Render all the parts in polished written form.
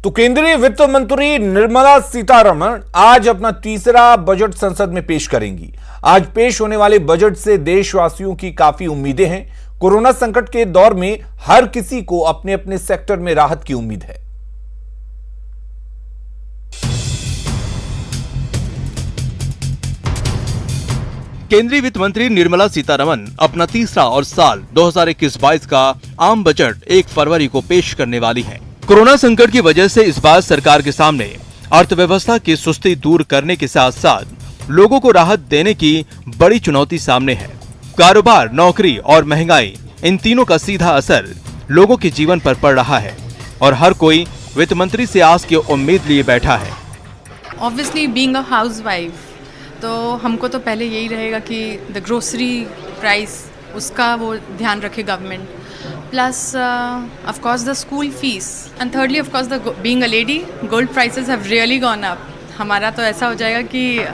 तो केंद्रीय वित्त मंत्री निर्मला सीतारमण आज अपना तीसरा बजट संसद में पेश करेंगी। आज पेश होने वाले बजट से देशवासियों की काफी उम्मीदें हैं। कोरोना संकट के दौर में हर किसी को अपने अपने सेक्टर में राहत की उम्मीद है। केंद्रीय वित्त मंत्री निर्मला सीतारमण अपना तीसरा और साल 2021-22 का आम बजट 1 फरवरी को पेश करने वाली हैं। कोरोना संकट की वजह से इस बार सरकार के सामने अर्थव्यवस्था की सुस्ती दूर करने के साथ साथ लोगों को राहत देने की बड़ी चुनौती सामने है। कारोबार, नौकरी और महंगाई, इन तीनों का सीधा असर लोगों के जीवन पर पड़ रहा है और हर कोई वित्त मंत्री से आस की उम्मीद लिए बैठा है। ऑब्वियसली बीइंग अ हाउसवाइफ तो हमको तो पहले यही रहेगा कि द ग्रोसरी प्राइस उसका वो ध्यान रखे government, plus of course the school fees, and thirdly of course the being a lady gold prices have really gone up. हमारा तो ऐसा हो जाएगा कि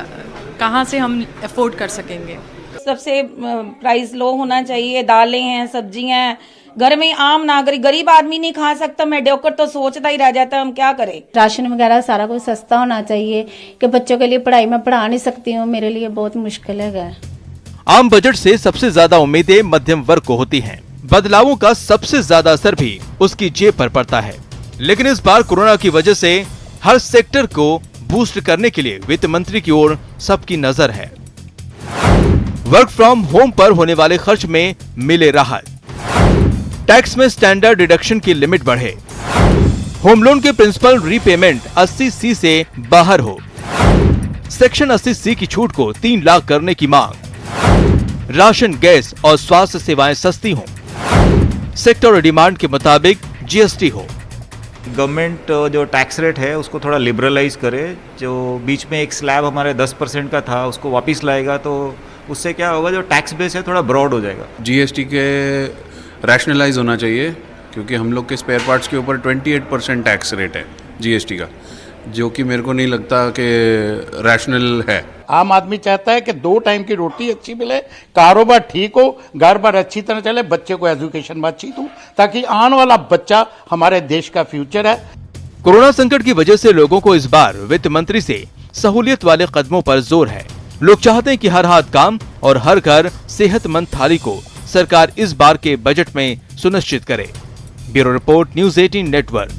कहाँ से हम अफोर्ड कर सकेंगे। सबसे प्राइस लो होना चाहिए। दालें हैं, सब्जियां हैं, घर में आम नागरिक गरीब आदमी नहीं खा सकता। मेडियोकर तो सोचता ही रह जाता है हम क्या करें। राशन वगैरह सारा कुछ सस्ता होना चाहिए कि बच्चों के लिए पढ़ाई में पढ़ा नहीं सकती हूँ, मेरे लिए बहुत मुश्किल है। आम बजट से सबसे ज्यादा उम्मीदें मध्यम वर्ग को होती हैं। बदलावों का सबसे ज्यादा असर भी उसकी जेब पर पड़ता है। लेकिन इस बार कोरोना की वजह से हर सेक्टर को बूस्ट करने के लिए वित्त मंत्री की ओर सबकी नजर है। वर्क फ्रॉम होम पर होने वाले खर्च में मिले राहत, टैक्स में स्टैंडर्ड डिडक्शन की लिमिट बढ़े, होम लोन के प्रिंसिपल रीपेमेंट 80C से बाहर हो, सेक्शन 80C की छूट को 3 लाख करने की मांग, राशन, गैस और स्वास्थ्य सेवाएं सस्ती हों, सेक्टर डिमांड के मुताबिक GST हो। गवर्नमेंट जो टैक्स रेट है उसको थोड़ा लिबरलाइज करे। जो बीच में एक स्लैब हमारे 10% का था उसको वापस लाएगा तो उससे क्या होगा, जो टैक्स बेस है थोड़ा ब्रॉड हो जाएगा। GST के रैशनलाइज होना चाहिए क्योंकि हम लोग के स्पेयर पार्ट्स के ऊपर 28% टैक्स रेट है GST का, जो कि मेरे को नहीं लगता कि रैशनल है। आम आदमी चाहता है कि 2 टाइम की रोटी अच्छी मिले, कारोबार ठीक हो, घर बार अच्छी तरह चले, बच्चे को एजुकेशन अच्छी दूं ताकि आने वाला बच्चा हमारे देश का फ्यूचर है। कोरोना संकट की वजह से लोगों को इस बार वित्त मंत्री से सहूलियत वाले कदमों पर जोर है। लोग चाहते हैं कि हर हाथ काम और हर घर सेहतमंद थाली को सरकार इस बार के बजट में सुनिश्चित करे। Bureau report, news 18 network.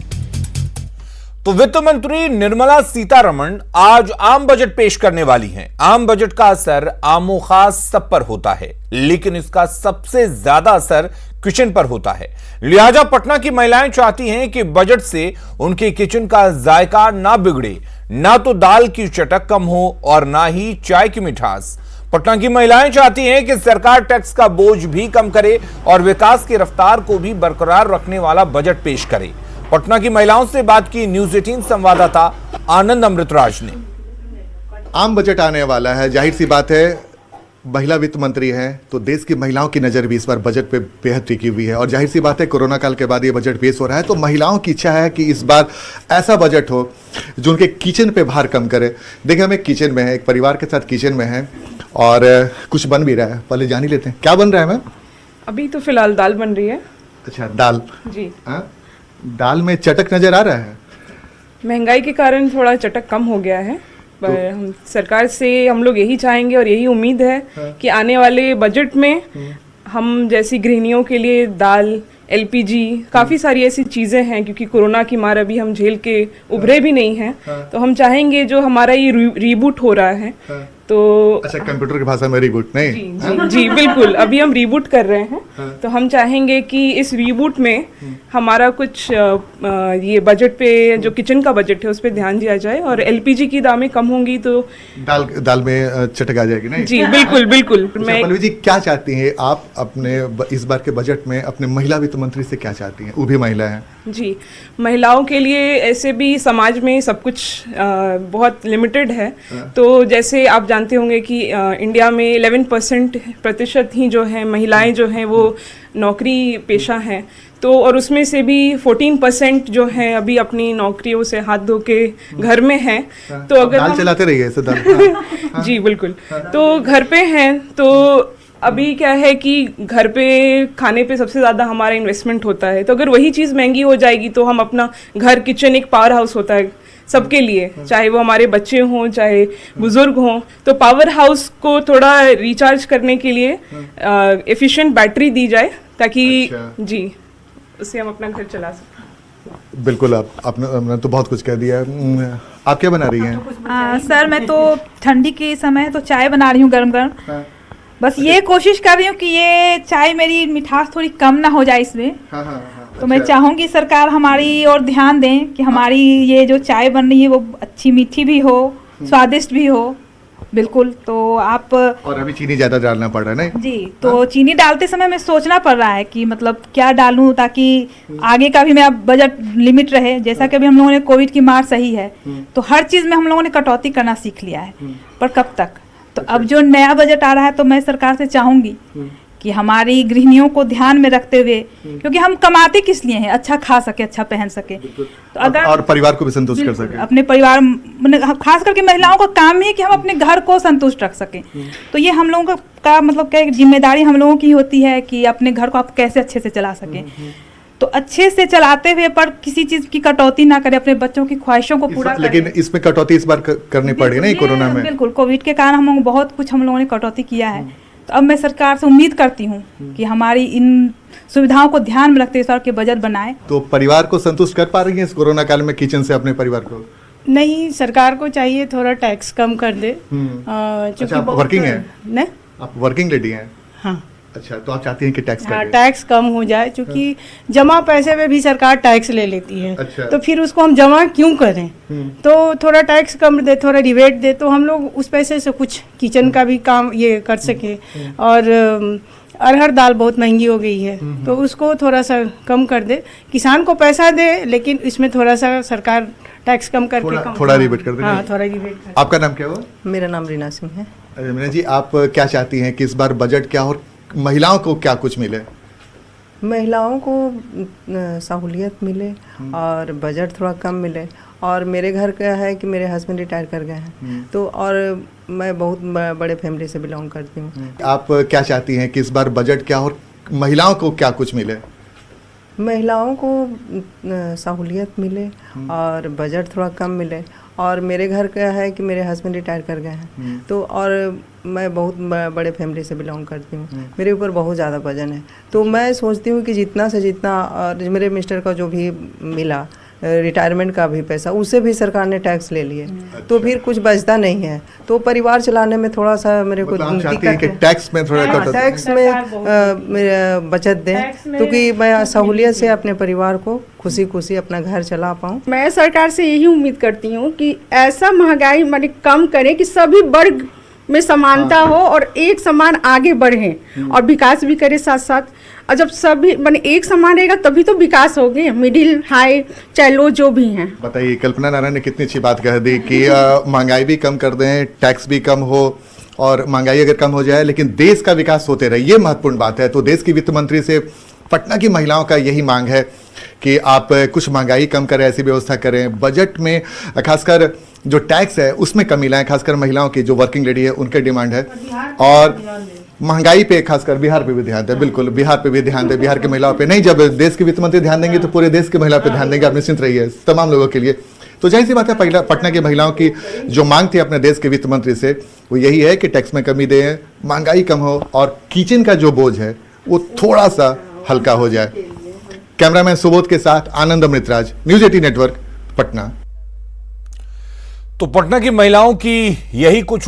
तो वित्त मंत्री निर्मला सीतारमण आज आम बजट पेश करने वाली हैं। आम बजट का असर आमो खास सब पर होता है, लेकिन इसका सबसे ज्यादा असर किचन पर होता है। लिहाजा पटना की महिलाएं चाहती हैं कि बजट से उनके किचन का जायका ना बिगड़े, ना तो दाल की चटक कम हो और ना ही चाय की मिठास। पटना की महिलाएं चाहती हैं कि सरकार टैक्स का बोझ भी कम करे और विकास की रफ्तार को भी बरकरार रखने वाला बजट पेश करे। पटना की महिलाओं से बात की न्यूज़ 18 संवाददाता आनंद अमृतराज ने। आम बजट आने वाला है, जाहिर सी बात है महिला वित्त मंत्री हैं तो देश की महिलाओं की नज़र भी इस बार बजट पे बेहद टिकी हुई है और जाहिर सी बात है कोरोना काल के बाद ये बजट पेश हो रहा है तो महिलाओं की इच्छा है कि इस बार ऐसा बजट हो जो उनके किचन पे भार कम करे। देखिए हम एक किचन में है, एक परिवार के साथ किचन में है और कुछ बन भी रहा है। पहले जान ही लेते हैं क्या बन रहा है मैम। अभी तो फिलहाल दाल बन रही है। अच्छा, दाल जी। दाल में चटक नजर आ रहा है। महंगाई के कारण थोड़ा चटक कम हो गया है, पर हम सरकार से हम लोग यही चाहेंगे और यही उम्मीद है कि आने वाले बजट में हम जैसी गृहिणियों के लिए दाल, LPG, काफ़ी सारी ऐसी चीज़ें हैं क्योंकि कोरोना की मार अभी हम झेल के उभरे भी नहीं हैं, तो हम चाहेंगे जो हमारा ये रीबूट हो रहा है तो अच्छा, कंप्यूटर की भाषा में रीबूट नहीं। जी बिल्कुल, अभी हम रीबूट कर रहे हैं तो हम चाहेंगे कि इस रीबूट में हमारा कुछ ये बजट पे जो किचन का बजट है उस पर ध्यान दिया जाए और LPG की दामें कम होंगी तो दाल में चटक आ जाएगी। नहीं जी बिल्कुल बिल्कुल। मैं पल्लवी जी क्या चाहती हैं आप अपने इस बार के बजट में अपने महिला वित्त मंत्री से क्या चाहती हैं? वो भी महिला हैं। जी, महिलाओं के लिए ऐसे भी समाज में सब कुछ बहुत लिमिटेड है। तो जैसे आप जानते होंगे कि इंडिया में 11% ही जो है महिलाएं जो हैं वो नौकरी पेशा हैं, तो और उसमें से भी 14% जो है अभी अपनी नौकरियों से हाथ धो के घर में हैं। तो अगर दाल चलाते रहिए ऐसे दाल। जी बिल्कुल। तो घर पे हैं तो अभी क्या है कि घर पे खाने पे सबसे ज़्यादा हमारा इन्वेस्टमेंट होता है, तो अगर वही चीज़ महंगी हो जाएगी तो हम अपना घर किचन एक पावर हाउस होता है सबके लिए, चाहे वो हमारे बच्चे हों चाहे बुजुर्ग हों, तो पावर हाउस को थोड़ा रिचार्ज करने के लिए एफिशिएंट बैटरी दी जाए ताकि जी उससे हम अपना घर चला सकें। बिल्कुल, आपने तो बहुत कुछ कह दिया है। आप क्या बना रही हैं? सर मैं तो ठंडी के समय तो चाय बना रही हूँ गरम गरम। बस ये कोशिश कर रही हूँ कि ये चाय मेरी मिठास थोड़ी कम ना हो जाए इसमें। तो मैं चाहूँगी सरकार हमारी और ध्यान दें कि हमारी ये जो चाय बन रही है वो अच्छी मीठी भी हो, स्वादिष्ट भी हो। बिल्कुल, तो आप और अभी चीनी ज़्यादा डालना पड़ रहा है ना जी, तो चीनी डालते समय मैं सोचना पड़ रहा है कि मतलब क्या डालूं ताकि आगे का भी मेरा बजट लिमिट रहे। जैसा कि अभी हम लोगों ने कोविड की मार सही है, तो हर चीज़ में हम लोगों ने कटौती करना सीख लिया है, पर कब तक। तो अब जो नया बजट आ रहा है तो मैं सरकार से चाहूँगी कि हमारी गृहिणियों को ध्यान में रखते हुए, क्योंकि हम कमाते किस लिए हैं, अच्छा खा सके, अच्छा पहन सके, तो अगर और परिवार को भी संतुष्ट कर सके। अपने परिवार, खास करके महिलाओं का काम ही है कि हम अपने घर को संतुष्ट रख सकें। तो ये हम लोगों का मतलब क्या जिम्मेदारी हम लोगों की होती है कि अपने घर को आप कैसे अच्छे से चला सकें। तो अच्छे से चलाते हुए पर किसी चीज की कटौती ना करें, अपने बच्चों की ख्वाहिशों को पूरा करें। लेकिन इसमें कटौती इस बार करनी पड़ी ना कोरोना में। बिल्कुल, कोविड के कारण हम बहुत कुछ हम लोगों ने कटौती किया है। तो अब मैं सरकार से उम्मीद करती हूँ कि हमारी इन सुविधाओं को ध्यान में रखते हुए सर के बजट बनाए। तो परिवार को संतुष्ट कर पा रही है इस कोरोना काल में किचन से अपने परिवार को? नहीं, सरकार को चाहिए थोड़ा टैक्स कम कर दे। अच्छा, आप वर्किंग है? नहीं, आप वर्किंग लेडी हैं? हाँ। अच्छा, तो आप चाहती हैं कि टैक्स हाँ, टैक्स कम हो जाए, क्योंकि जमा पैसे में भी सरकार टैक्स ले लेती है। अच्छा। तो फिर उसको हम जमा क्यों करें? तो थोड़ा टैक्स कम दे, थोड़ा रिबेट दे, तो हम लोग उस पैसे से कुछ किचन का भी काम ये कर सके। और अरहर दाल बहुत महंगी हो गई है, तो उसको थोड़ा सा कम कर दे। किसान को पैसा दे, लेकिन इसमें थोड़ा सा सरकार टैक्स कम करके थोड़ा रिबेट कर दे। हाँ, थोड़ा रिबेट कर। आपका नाम क्या हुआ? मेरा नाम रीना सिंह है। मीना जी, आप क्या चाहती हैं कि इस बार बजट क्या और महिलाओं को क्या कुछ मिले? महिलाओं को सहूलियत मिले और बजट थोड़ा कम मिले। और मेरे घर का है कि मेरे हस्बैंड रिटायर कर गए हैं, तो और मैं बहुत बड़े फैमिली से बिलोंग करती हूँ। आप क्या चाहती हैं कि इस बार बजट क्या और महिलाओं को क्या कुछ मिले? महिलाओं को सहूलियत मिले और बजट थोड़ा कम मिले। और मेरे घर का है कि मेरे हस्बैंड रिटायर कर गए हैं, तो और मैं बहुत बड़े फैमिली से बिलोंग करती हूँ। मेरे ऊपर बहुत ज़्यादा वजन है, तो मैं सोचती हूँ कि जितना से जितना, और मेरे मिस्टर का जो भी मिला रिटायरमेंट का भी पैसा, उससे भी सरकार ने टैक्स ले लिए। तो फिर कुछ बचता नहीं है, तो परिवार चलाने में थोड़ा सा मेरे को दिक्कत है। टैक्स में थोड़ा टैक्स में मेरा बचत दें, क्योंकि मैं सहूलियत से अपने परिवार को खुशी खुशी अपना घर चला पाऊँ। मैं सरकार से यही उम्मीद करती हूँ कि ऐसा महंगाई माने कम करें कि सभी वर्ग में समानता हो और एक समान आगे बढ़े और विकास भी करे साथ साथ। और जब सभी माने एक समान रहेगा तभी तो विकास होगे, मिडिल हाई चाहे लो जो भी हैं। बताइए, कल्पना नारायण ने कितनी अच्छी बात कह दी कि महंगाई भी कम कर दें, टैक्स भी कम हो, और महंगाई अगर कम हो जाए लेकिन देश का विकास होते रहे, ये महत्वपूर्ण बात है। तो देश की वित्त मंत्री से पटना की महिलाओं का यही मांग है कि आप कुछ महंगाई कम करें, ऐसी व्यवस्था करें। बजट में खासकर जो टैक्स है उसमें कमी लाएं, खासकर महिलाओं की जो वर्किंग लेडी है उनके डिमांड है। और महंगाई पे खासकर बिहार पे भी ध्यान दें। बिल्कुल, बिहार पे भी ध्यान दें, बिहार की महिलाओं पे नहीं। जब देश के वित्त मंत्री ध्यान देंगे तो पूरे देश की महिला पे ध्यान देंगे। आप निश्चिंत रहिए, तमाम लोगों के लिए। तो जाहिर सी बात है, पटना की महिलाओं की जो मांग थी अपने देश के वित्त मंत्री से, वो यही है कि टैक्स में कमी दें, महंगाई कम हो और किचन का जो बोझ है वो थोड़ा सा हल्का हो जाए। कैमरामैन सुबोध के साथ आनंद अमृतराज, न्यूज 18 नेटवर्क, पटना। तो पटना की महिलाओं की यही कुछ